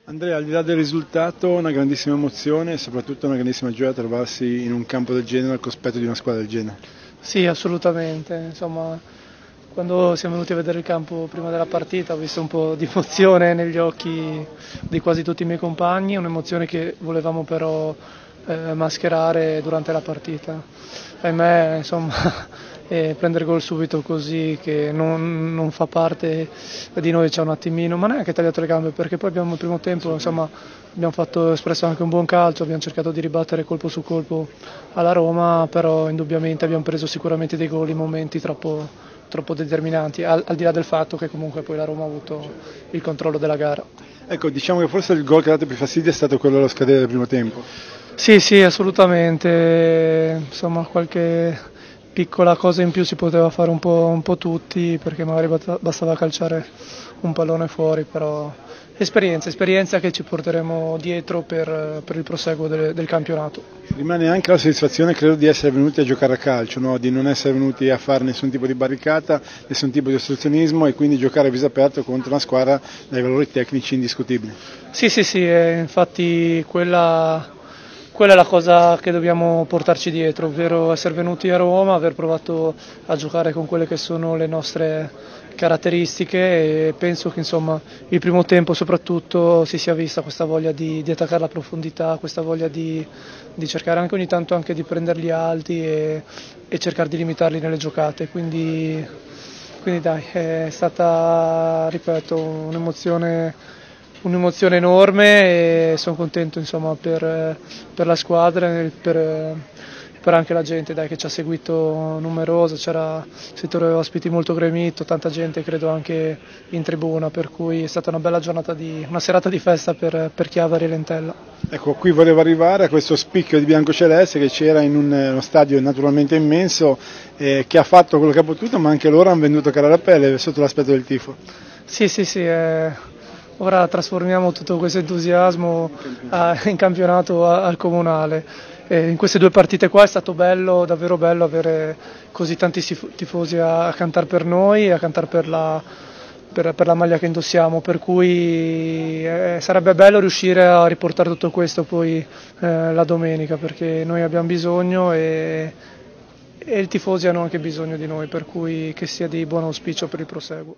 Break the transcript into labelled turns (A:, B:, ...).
A: Andrea, al di là del risultato, una grandissima emozione e soprattutto una grandissima gioia trovarsi in un campo del genere al cospetto di una squadra del genere.
B: Sì, assolutamente. Insomma, quando siamo venuti a vedere il campo prima della partita ho visto un po' di emozione negli occhi di quasi tutti i miei compagni, un'emozione che volevamo però mascherare durante la partita. Ahimè, insomma, prendere gol subito così che non fa parte di noi c'è un attimino, ma neanche tagliato le gambe, perché poi abbiamo il primo tempo, insomma, abbiamo espresso anche un buon calcio, abbiamo cercato di ribattere colpo su colpo alla Roma, però indubbiamente abbiamo preso sicuramente dei gol in momenti troppo determinanti, al di là del fatto che comunque poi la Roma ha avuto il controllo della gara.
A: Ecco, diciamo che forse il gol che ha dato più fastidio è stato quello allo scadere del primo tempo.
B: Sì, assolutamente, insomma qualche piccola cosa in più si poteva fare un po' tutti, perché magari bastava calciare un pallone fuori, però esperienza che ci porteremo dietro per il proseguo del campionato.
A: Rimane anche la soddisfazione, credo, di essere venuti a giocare a calcio, no? Di non essere venuti a fare nessun tipo di barricata, nessun tipo di ostruzionismo e quindi giocare a viso aperto contro una squadra dai valori tecnici indiscutibili.
B: Sì, infatti quella è la cosa che dobbiamo portarci dietro, ovvero essere venuti a Roma, aver provato a giocare con quelle che sono le nostre caratteristiche e penso che insomma, il primo tempo soprattutto si sia vista questa voglia di attaccare la profondità, questa voglia di cercare anche ogni tanto anche di prenderli alti e cercare di limitarli nelle giocate. Quindi dai, è stata, ripeto, un'emozione enorme e sono contento insomma, per la squadra e per anche la gente dai, che ci ha seguito numerosa, c'era settore ospiti molto gremito, tanta gente credo anche in tribuna, per cui è stata una bella giornata, una serata di festa per Chiavari e Lentella.
A: Ecco, qui volevo arrivare a questo spicchio di biancoceleste che c'era in uno stadio naturalmente immenso che ha fatto quello che ha potuto, ma anche loro hanno venduto cara la pelle sotto l'aspetto del tifo.
B: Sì, ora trasformiamo tutto questo entusiasmo in campionato al comunale. In queste due partite qua è stato bello, davvero bello avere così tanti tifosi a cantare per noi e a cantare per la maglia che indossiamo, per cui sarebbe bello riuscire a riportare tutto questo poi la domenica, perché noi abbiamo bisogno e i tifosi hanno anche bisogno di noi, per cui che sia di buon auspicio per il proseguo.